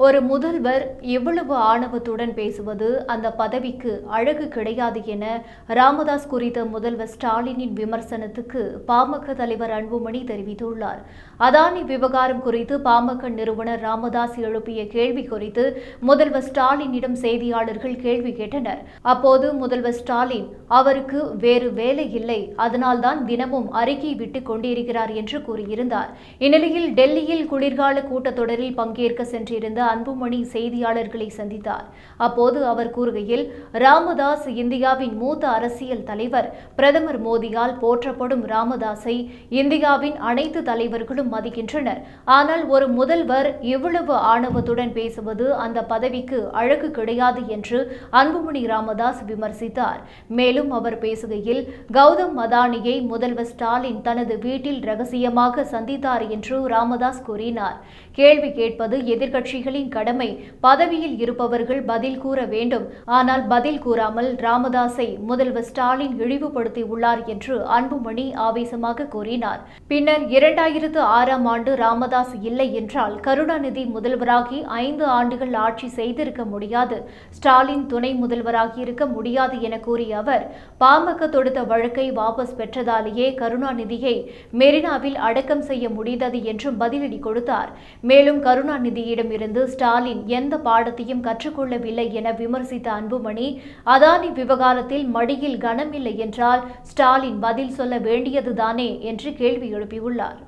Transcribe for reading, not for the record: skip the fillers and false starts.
ஒரு முதல்வர் இவ்வளவு ஆணவத்துடன் பேசுவது அந்த பதவிக்கு அழகு கிடையாது என ராமதாஸ் குறித்த முதல்வர் ஸ்டாலினின் விமர்சனத்துக்கு பாமக தலைவர் அன்புமணி தெரிவித்துள்ளார். அதானி விவகாரம் குறித்து பாமக நிறுவனர் ராமதாஸ் எழுப்பிய கேள்வி குறித்து முதல்வர் ஸ்டாலினிடம் செய்தியாளர்கள் கேள்வி கேட்டனர். அப்போது முதல்வர் ஸ்டாலின் அவருக்கு வேறு வேலை இல்லை, அதனால்தான் தினமும் அறிக்கை விட்டுக் கொண்டிருக்கிறார் என்று கூறியிருந்தார். இந்நிலையில் டெல்லியில் குளிர்கால கூட்டத்தொடரில் பங்கேற்க சென்றிருந்த அன்புமணி செய்தியாளர்களை சந்தித்தார். அப்போது அவர் கூறுகையில், ராமதாஸ் இந்தியாவின் மூத்த அரசியல் தலைவர். பிரதமர் மோடியால் போற்றப்படும் ராமதாஸை இந்தியாவின் அனைத்து தலைவர்களும் மதிக்கின்றனர். ஆனால் ஒரு முதல்வர் இவ்வளவு ஆணவத்துடன் பேசுவது அந்த பதவிக்கு அழகு கிடையாது என்று அன்புமணி ராமதாஸ் விமர்சித்தார். மேலும் அவர் பேசுகையில், கௌதம் அதானியை முதல்வர் ஸ்டாலின் தனது வீட்டில் ரகசியமாக சந்தித்தார் என்று ராமதாஸ் கூறினார். கேள்வி கேட்பது எதிர்க்கட்சிகளின் கடமை. பதவியில் இருப்பவர்கள் பதில் கூற வேண்டும். ஆனால் பதில் கூறாமல் ராமதாஸை முதல்வர் ஸ்டாலின் இழிவுபடுத்தியுள்ளார் என்று அன்புமணி ஆவேசமாக கூறினார். பின்னர் 2006ஆம் ஆண்டு ராமதாஸ் இல்லை என்றால் கருணாநிதி முதல்வராகி 5 ஆண்டுகள் ஆட்சி செய்திருக்க முடியாது, ஸ்டாலின் துணை முதல்வராகி இருக்க முடியாது என கூறிய அவர், பாமக தொடுத்த வழக்கை வாபஸ் பெற்றதாலேயே கருணாநிதியை மெரினாவில் அடக்கம் செய்ய முடிந்தது என்றும் பதிலடி கொடுத்தார். மேலும் கருணாநிதியிடமிருந்து ஸ்டாலின் எந்த பாடத்தையும் கற்றுக்கொள்ளவில்லை என விமர்சித்த அன்புமணி, அதானி விவகாரத்தில் மடியில் கனமில்லை என்றால் ஸ்டாலின் பதில் சொல்ல வேண்டியதுதானே என்று கேள்வி எழுப்பியுள்ளார்.